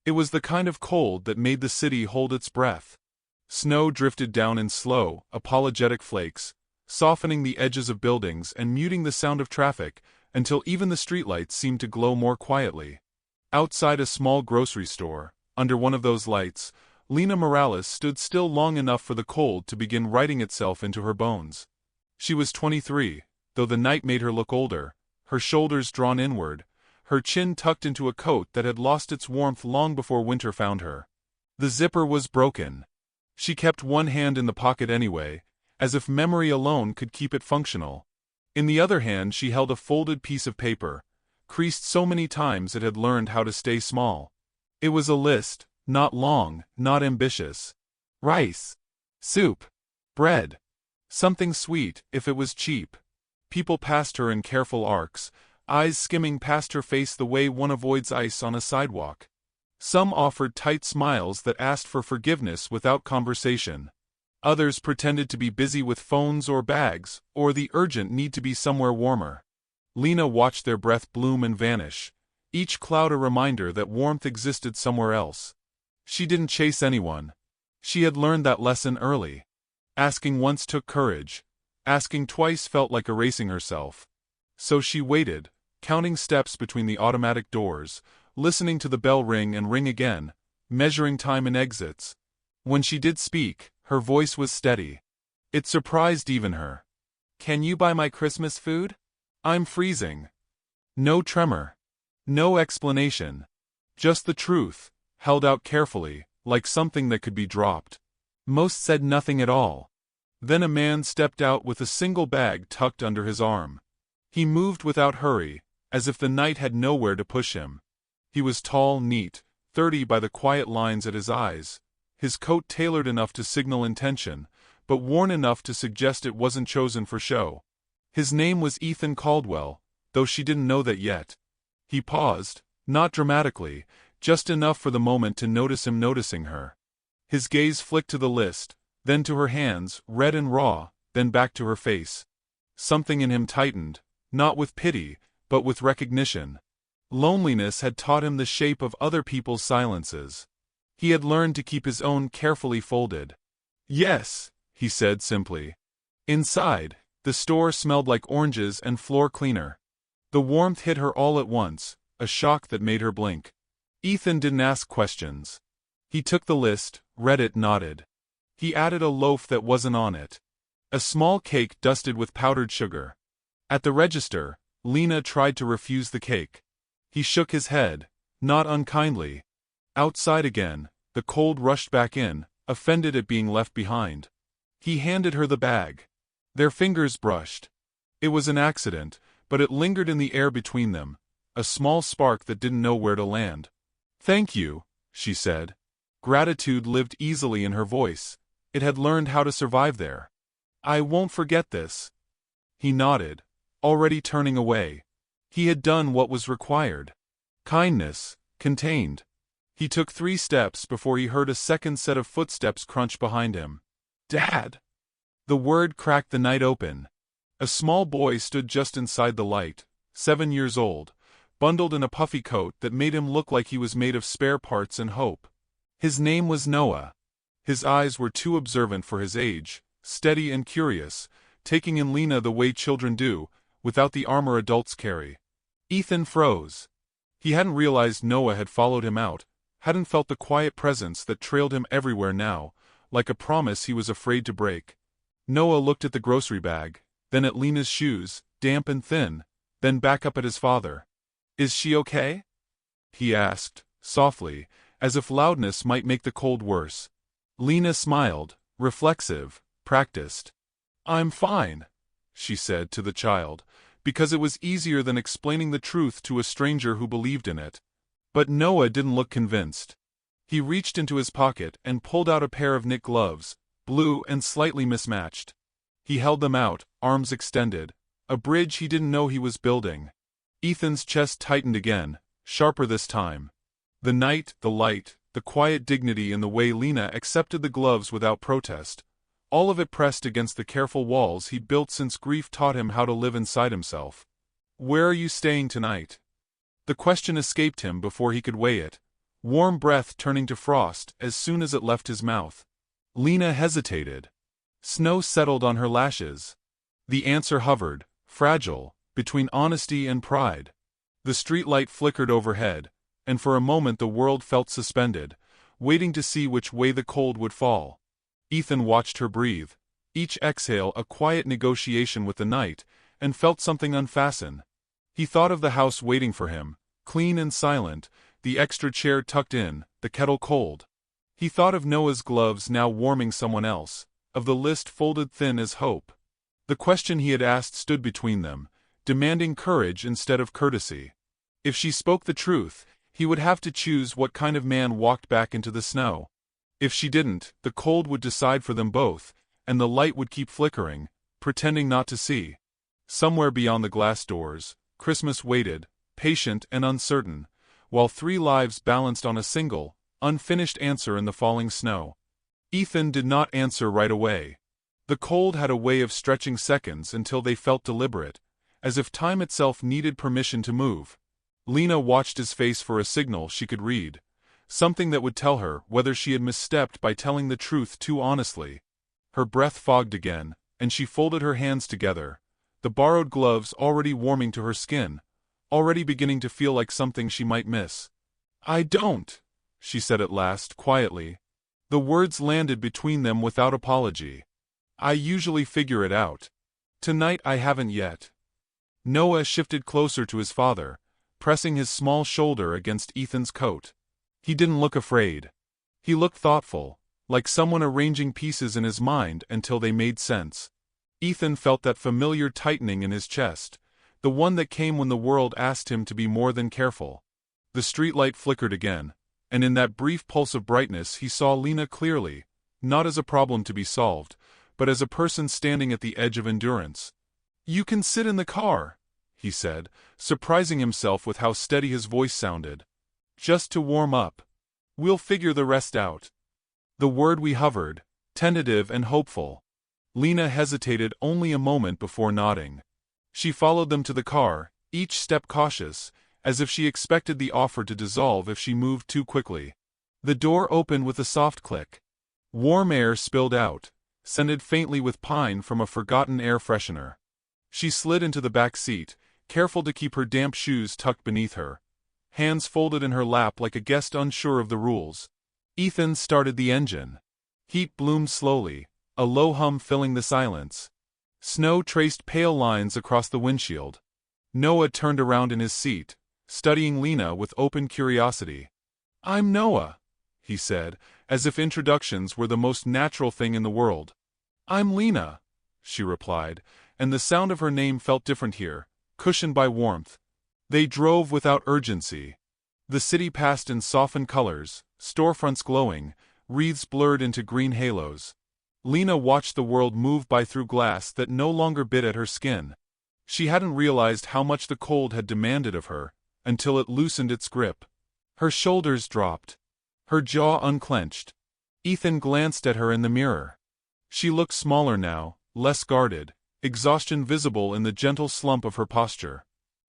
It was the kind of cold that made the city hold its breath. Snow drifted down in slow, apologetic flakes, softening the edges of buildings and muting the sound of traffic until even the streetlights seemed to glow more quietly. Outside a small grocery store, under one of those lights, Lena Morales stood still long enough for the cold to begin writing itself into her bones. She was 23, though the night made her look older, her shoulders drawn inward, her chin tucked into a coat that had lost its warmth long before winter found her. The zipper was broken. She kept one hand in the pocket anyway, as if memory alone could keep it functional. In the other hand she held a folded piece of paper, creased so many times it had learned how to stay small. It was a list, not long, not ambitious. Rice. Soup. Bread. Something sweet, if it was cheap. People passed her in careful arcs, eyes skimming past her face the way one avoids ice on a sidewalk. Some offered tight smiles that asked for forgiveness without conversation. Others pretended to be busy with phones or bags, or the urgent need to be somewhere warmer. Lena watched their breath bloom and vanish, each cloud a reminder that warmth existed somewhere else. She didn't chase anyone. She had learned that lesson early. Asking once took courage. Asking twice felt like erasing herself. So she waited, counting steps between the automatic doors, listening to the bell ring and ring again, measuring time and exits. When she did speak, her voice was steady. It surprised even her. "Can you buy my Christmas food? I'm freezing." No tremor. No explanation. Just the truth, held out carefully, like something that could be dropped. Most said nothing at all. Then a man stepped out with a single bag tucked under his arm. He moved without hurry, as if the night had nowhere to push him. He was tall, neat, 30 by the quiet lines at his eyes, his coat tailored enough to signal intention, but worn enough to suggest it wasn't chosen for show. His name was Ethan Caldwell, though she didn't know that yet. He paused, not dramatically, just enough for the moment to notice him noticing her. His gaze flicked to the list, then to her hands, red and raw, then back to her face. Something in him tightened, not with pity, but with recognition. Loneliness had taught him the shape of other people's silences. He had learned to keep his own carefully folded. "Yes," he said simply. Inside, the store smelled like oranges and floor cleaner. The warmth hit her all at once, a shock that made her blink. Ethan didn't ask questions. He took the list, read it, nodded. He added a loaf that wasn't on it. A small cake dusted with powdered sugar. At the register, Lena tried to refuse the cake. He shook his head, not unkindly. Outside again, the cold rushed back in, offended at being left behind. He handed her the bag. Their fingers brushed. It was an accident, but it lingered in the air between them, a small spark that didn't know where to land. "Thank you," she said. Gratitude lived easily in her voice. It had learned how to survive there. "I won't forget this." He nodded, already turning away. He had done what was required. Kindness, contained. He took 3 steps before he heard a second set of footsteps crunch behind him. "Dad!" The word cracked the night open. A small boy stood just inside the light, 7 years old, bundled in a puffy coat that made him look like he was made of spare parts and hope. His name was Noah. His eyes were too observant for his age, steady and curious, taking in Lena the way children do, without the armor adults carry. Ethan froze. He hadn't realized Noah had followed him out, hadn't felt the quiet presence that trailed him everywhere now, like a promise he was afraid to break. Noah looked at the grocery bag, then at Lena's shoes, damp and thin, then back up at his father. "Is she okay?" he asked, softly, as if loudness might make the cold worse. Lena smiled, reflexive, practiced. "I'm fine," she said to the child, because it was easier than explaining the truth to a stranger who believed in it. But Noah didn't look convinced. He reached into his pocket and pulled out a pair of knit gloves, blue and slightly mismatched. He held them out, arms extended, a bridge he didn't know he was building. Ethan's chest tightened again, sharper this time. The night, the light, the quiet dignity in the way Lena accepted the gloves without protest, all of it pressed against the careful walls he'd built since grief taught him how to live inside himself. "Where are you staying tonight?" The question escaped him before he could weigh it. warm breath turning to frost as soon as it left his mouth. Lena hesitated. Snow settled on her lashes. The answer hovered, fragile, between honesty and pride. The streetlight flickered overhead, and for a moment the world felt suspended, waiting to see which way the cold would fall. Ethan watched her breathe, each exhale a quiet negotiation with the night, and felt something unfasten. He thought of the house waiting for him, clean and silent, the extra chair tucked in, the kettle cold. He thought of Noah's gloves now warming someone else, of the list folded thin as hope. The question he had asked stood between them, demanding courage instead of courtesy. If she spoke the truth, he would have to choose what kind of man walked back into the snow. If she didn't, the cold would decide for them both, and the light would keep flickering, pretending not to see. Somewhere beyond the glass doors, Christmas waited, patient and uncertain, while 3 lives balanced on a single, unfinished answer in the falling snow. Ethan did not answer right away. The cold had a way of stretching seconds until they felt deliberate, as if time itself needed permission to move. Lena watched his face for a signal she could read, something that would tell her whether she had misstepped by telling the truth too honestly. Her breath fogged again, and she folded her hands together, the borrowed gloves already warming to her skin, already beginning to feel like something she might miss. "I don't," she said at last, quietly. The words landed between them without apology. "I usually figure it out. Tonight I haven't yet." Noah shifted closer to his father, pressing his small shoulder against Ethan's coat. He didn't look afraid. He looked thoughtful, like someone arranging pieces in his mind until they made sense. Ethan felt that familiar tightening in his chest, the one that came when the world asked him to be more than careful. The streetlight flickered again, and in that brief pulse of brightness he saw Lena clearly, not as a problem to be solved, but as a person standing at the edge of endurance. "You can sit in the car," he said, surprising himself with how steady his voice sounded. "Just to warm up. We'll figure the rest out." The word we hovered, tentative and hopeful. Lena hesitated only a moment before nodding. She followed them to the car, each step cautious, as if she expected the offer to dissolve if she moved too quickly. The door opened with a soft click. Warm air spilled out, scented faintly with pine from a forgotten air freshener. She slid into the back seat, careful to keep her damp shoes tucked beneath her, hands folded in her lap like a guest unsure of the rules. Ethan started the engine. Heat bloomed slowly, a low hum filling the silence. Snow traced pale lines across the windshield. Noah turned around in his seat, studying Lena with open curiosity. "I'm Noah," he said, as if introductions were the most natural thing in the world. "I'm Lena," she replied, and the sound of her name felt different here, cushioned by warmth. They drove without urgency. The city passed in softened colors, storefronts glowing, wreaths blurred into green halos. Lena watched the world move by through glass that no longer bit at her skin. She hadn't realized how much the cold had demanded of her, until it loosened its grip. Her shoulders dropped. Her jaw unclenched. Ethan glanced at her in the mirror. She looked smaller now, less guarded, exhaustion visible in the gentle slump of her posture.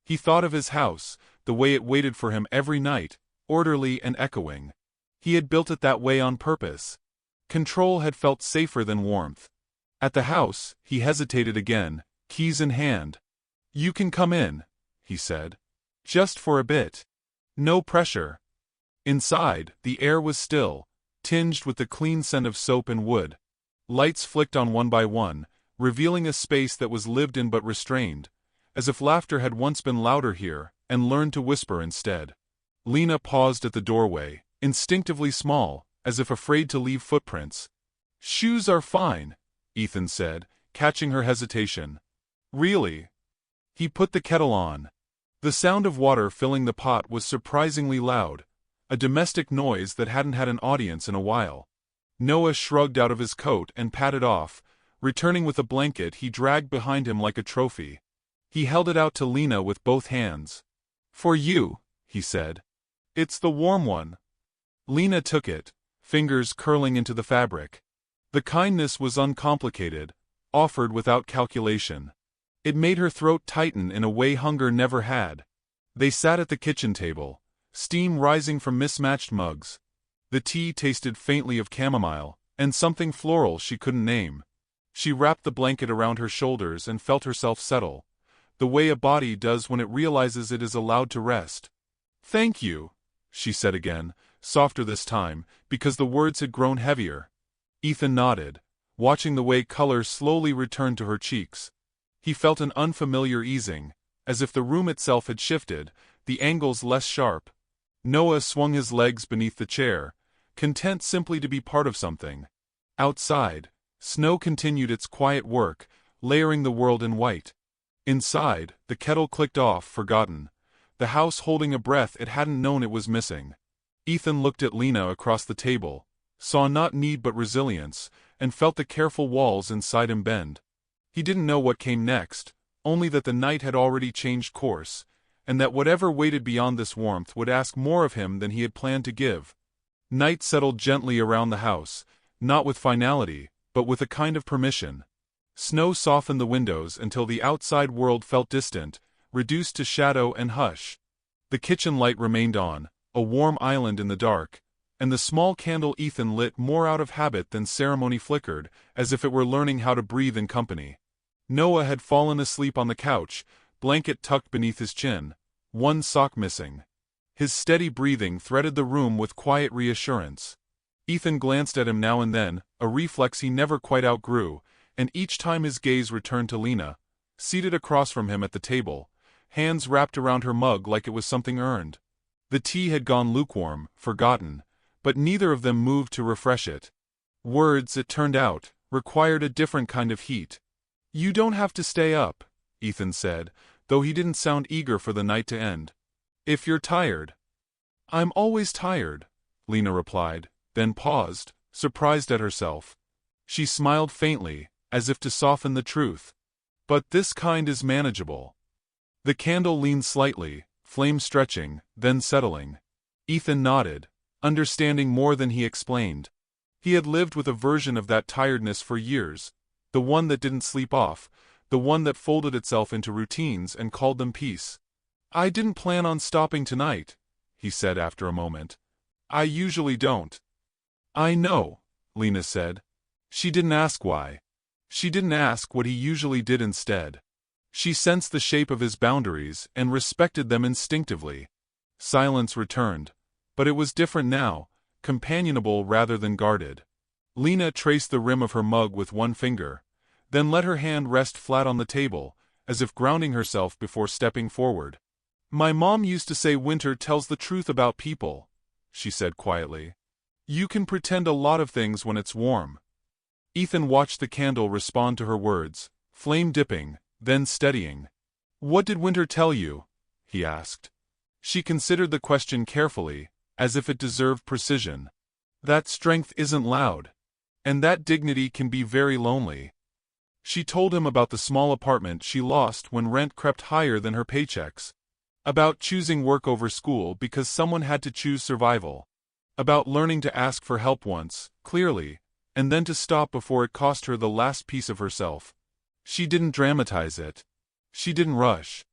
He thought of his house, the way it waited for him every night, orderly and echoing. He had built it that way on purpose. Control had felt safer than warmth. At the house, he hesitated again, keys in hand. "You can come in," he said. "Just for a bit. No pressure." Inside, the air was still, tinged with the clean scent of soap and wood. Lights flicked on one by one, revealing a space that was lived in but restrained, as if laughter had once been louder here, and learned to whisper instead. Lena paused at the doorway, instinctively small, as if afraid to leave footprints. "Shoes are fine," Ethan said, catching her hesitation. "Really?" He put the kettle on. The sound of water filling the pot was surprisingly loud, a domestic noise that hadn't had an audience in a while. Noah shrugged out of his coat and padded off, returning with a blanket he dragged behind him like a trophy. He held it out to Lena with both hands. "For you," he said. "It's the warm one." Lena took it, fingers curling into the fabric. The kindness was uncomplicated, offered without calculation. It made her throat tighten in a way hunger never had. They sat at the kitchen table, steam rising from mismatched mugs. The tea tasted faintly of chamomile, and something floral she couldn't name. She wrapped the blanket around her shoulders and felt herself settle, the way a body does when it realizes it is allowed to rest. "Thank you," she said again, softer this time, because the words had grown heavier. Ethan nodded, watching the way color slowly returned to her cheeks. He felt an unfamiliar easing, as if the room itself had shifted, the angles less sharp. Noah swung his legs beneath the chair, content simply to be part of something. Outside, snow continued its quiet work, layering the world in white. Inside, the kettle clicked off, forgotten, the house holding a breath it hadn't known it was missing. Ethan looked at Lena across the table, saw not need but resilience, and felt the careful walls inside him bend. He didn't know what came next, only that the night had already changed course, and that whatever waited beyond this warmth would ask more of him than he had planned to give. Night settled gently around the house, not with finality, but with a kind of permission. Snow softened the windows until the outside world felt distant, reduced to shadow and hush. The kitchen light remained on, a warm island in the dark, and the small candle Ethan lit more out of habit than ceremony flickered, as if it were learning how to breathe in company. Noah had fallen asleep on the couch, blanket tucked beneath his chin, one sock missing. His steady breathing threaded the room with quiet reassurance. Ethan glanced at him now and then, a reflex he never quite outgrew, and each time his gaze returned to Lena, seated across from him at the table, hands wrapped around her mug like it was something earned. The tea had gone lukewarm, forgotten, but neither of them moved to refresh it. Words, it turned out, required a different kind of heat. "You don't have to stay up," Ethan said, though he didn't sound eager for the night to end. "If you're tired." "I'm always tired," Lena replied, then paused, surprised at herself. She smiled faintly, as if to soften the truth. "But this kind is manageable." The candle leaned slightly, flame stretching, then settling. Ethan nodded, understanding more than he explained. He had lived with a version of that tiredness for years, the one that didn't sleep off, the one that folded itself into routines and called them peace. "I didn't plan on stopping tonight," he said after a moment. "I usually don't." "I know," Lena said. She didn't ask why. She didn't ask what he usually did instead. She sensed the shape of his boundaries and respected them instinctively. Silence returned, but it was different now, companionable rather than guarded. Lena traced the rim of her mug with one finger, then let her hand rest flat on the table, as if grounding herself before stepping forward. "My mom used to say winter tells the truth about people," she said quietly. "You can pretend a lot of things when it's warm." Ethan watched the candle respond to her words, flame dipping, then steadying. "What did winter tell you?" he asked. She considered the question carefully, as if it deserved precision. "That strength isn't loud. And that dignity can be very lonely." She told him about the small apartment she lost when rent crept higher than her paychecks. About choosing work over school because someone had to choose survival. About learning to ask for help once, clearly, and then to stop before it cost her the last piece of herself. She didn't dramatize it. She didn't rush.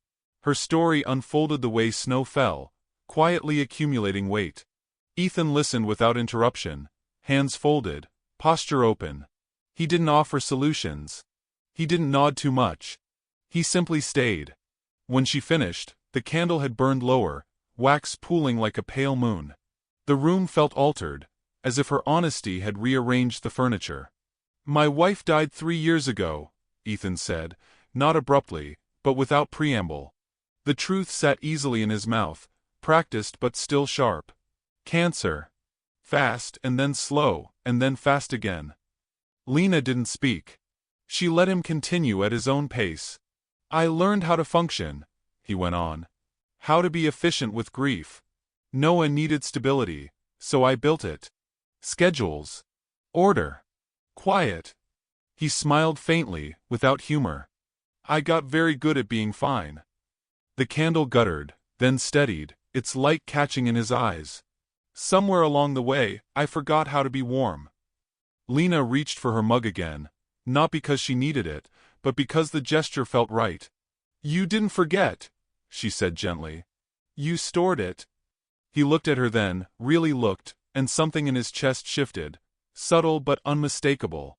Her story unfolded the way snow fell, quietly accumulating weight. Ethan listened without interruption, hands folded, posture open. He didn't offer solutions. He didn't nod too much. He simply stayed. When she finished, the candle had burned lower, wax pooling like a pale moon. The room felt altered, as if her honesty had rearranged the furniture. "My wife died 3 years ago," Ethan said, not abruptly, but without preamble. The truth sat easily in his mouth, practiced but still sharp. "Cancer. Fast and then slow, and then fast again." Lena didn't speak. She let him continue at his own pace. "I learned how to function," he went on. "How to be efficient with grief. Noah needed stability, so I built it. Schedules. Order. Quiet." He smiled faintly, without humor. "I got very good at being fine." The candle guttered, then steadied, its light catching in his eyes. "Somewhere along the way, I forgot how to be warm." Lena reached for her mug again, not because she needed it, but because the gesture felt right. "You didn't forget," she said gently. "You stored it." He looked at her then, really looked, and something in his chest shifted, subtle but unmistakable.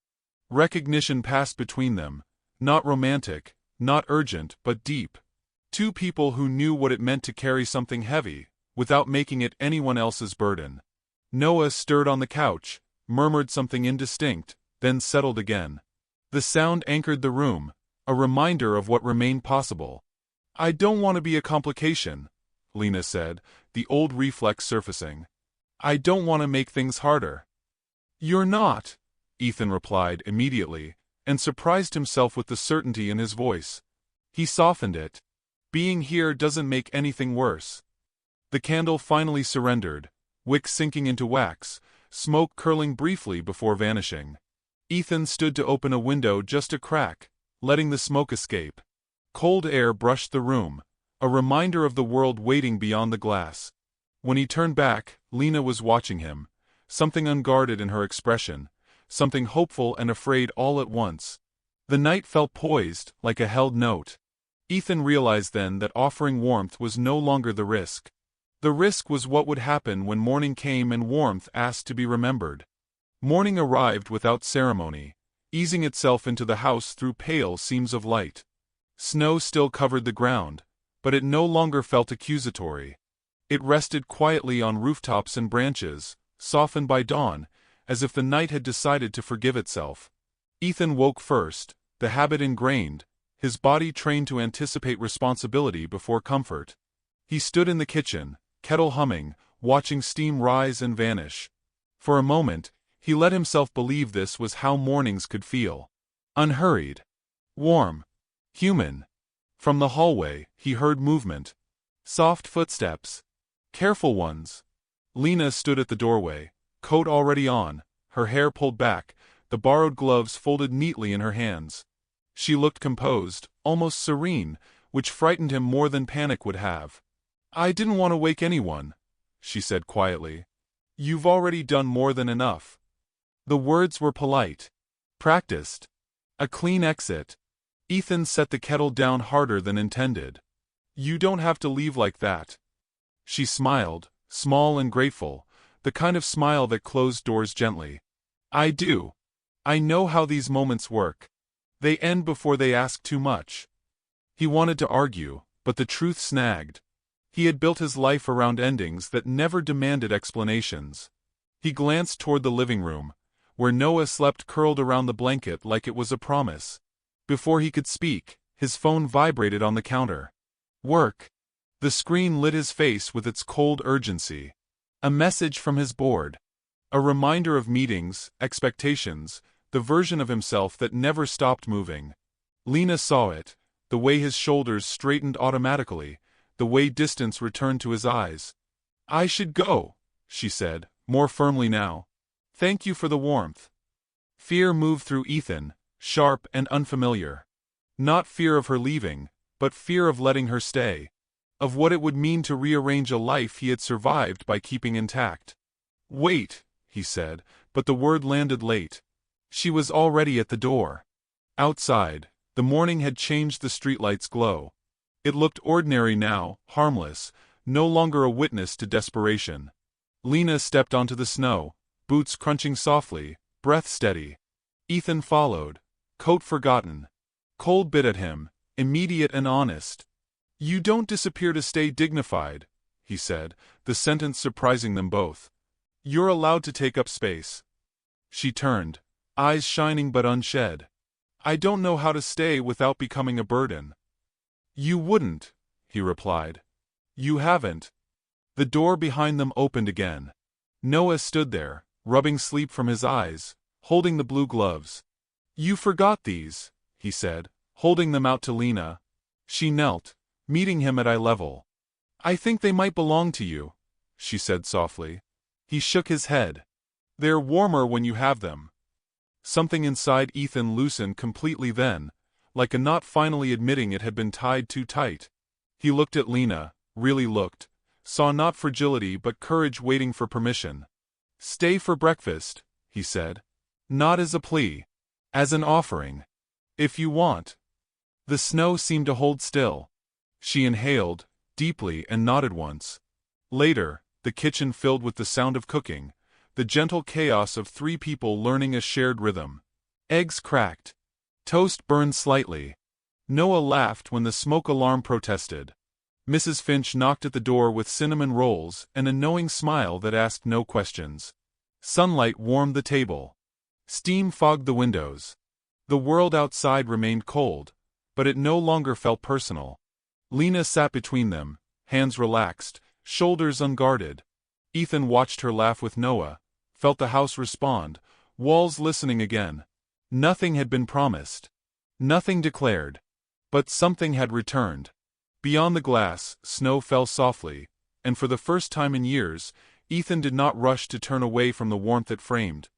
Recognition passed between them, not romantic, not urgent, but deep. Two people who knew what it meant to carry something heavy, without making it anyone else's burden. Noah stirred on the couch, murmured something indistinct, then settled again. The sound anchored the room, a reminder of what remained possible. "I don't want to be a complication," Lena said, the old reflex surfacing. "I don't want to make things harder." "You're not," Ethan replied immediately, and surprised himself with the certainty in his voice. He softened it. "Being here doesn't make anything worse." The candle finally surrendered, wick sinking into wax, smoke curling briefly before vanishing. Ethan stood to open a window just a crack, letting the smoke escape. Cold air brushed the room, a reminder of the world waiting beyond the glass. When he turned back, Lena was watching him, something unguarded in her expression, something hopeful and afraid all at once. The night felt poised, like a held note. Ethan realized then that offering warmth was no longer the risk. The risk was what would happen when morning came and warmth asked to be remembered. Morning arrived without ceremony, easing itself into the house through pale seams of light. Snow still covered the ground, but it no longer felt accusatory. It rested quietly on rooftops and branches, softened by dawn, as if the night had decided to forgive itself. Ethan woke first, the habit ingrained, his body trained to anticipate responsibility before comfort. He stood in the kitchen, kettle humming, watching steam rise and vanish. For a moment, he let himself believe this was how mornings could feel. Unhurried. Warm. Human. From the hallway, he heard movement. Soft footsteps. Careful ones. Lena stood at the doorway, coat already on, her hair pulled back, the borrowed gloves folded neatly in her hands. She looked composed, almost serene, which frightened him more than panic would have. "I didn't want to wake anyone," she said quietly. "You've already done more than enough." The words were polite. Practiced. A clean exit. Ethan set the kettle down harder than intended. "You don't have to leave like that." She smiled, small and grateful, the kind of smile that closed doors gently. "I do. I know how these moments work. They end before they ask too much." He wanted to argue, but the truth snagged. He had built his life around endings that never demanded explanations. He glanced toward the living room, where Noah slept curled around the blanket like it was a promise. Before he could speak, his phone vibrated on the counter. Work. The screen lit his face with its cold urgency. A message from his board. A reminder of meetings, expectations, the version of himself that never stopped moving. Lena saw it, the way his shoulders straightened automatically, the way distance returned to his eyes. "I should go," she said, more firmly now. "Thank you for the warmth." Fear moved through Ethan, sharp and unfamiliar. Not fear of her leaving, but fear of letting her stay. Of what it would mean to rearrange a life he had survived by keeping intact. "Wait," he said, but the word landed late. She was already at the door. Outside, the morning had changed the streetlight's glow. It looked ordinary now, harmless, no longer a witness to desperation. Lena stepped onto the snow, boots crunching softly, breath steady. Ethan followed, coat forgotten. Cold bit at him, immediate and honest. "You don't disappear to stay dignified," he said, the sentence surprising them both. "You're allowed to take up space." She turned, eyes shining but unshed. "I don't know how to stay without becoming a burden." "You wouldn't," he replied. "You haven't." The door behind them opened again. Noah stood there, rubbing sleep from his eyes, holding the blue gloves. "You forgot these," he said, holding them out to Lena. She knelt, meeting him at eye level. "I think they might belong to you," she said softly. He shook his head. "They're warmer when you have them." Something inside Ethan loosened completely then, like a knot finally admitting it had been tied too tight. He looked at Lena, really looked, saw not fragility but courage waiting for permission. "Stay for breakfast," he said. Not as a plea. As an offering. "If you want." The snow seemed to hold still. She inhaled, deeply, and nodded once. Later, the kitchen filled with the sound of cooking, the gentle chaos of three people learning a shared rhythm. Eggs cracked. Toast burned slightly. Noah laughed when the smoke alarm protested. Mrs. Finch knocked at the door with cinnamon rolls and a knowing smile that asked no questions. Sunlight warmed the table. Steam fogged the windows. The world outside remained cold, but it no longer felt personal. Lena sat between them, hands relaxed, shoulders unguarded. Ethan watched her laugh with Noah, felt the house respond, walls listening again. Nothing had been promised. Nothing declared. But something had returned. Beyond the glass, snow fell softly, and for the first time in years, Ethan did not rush to turn away from the warmth it framed.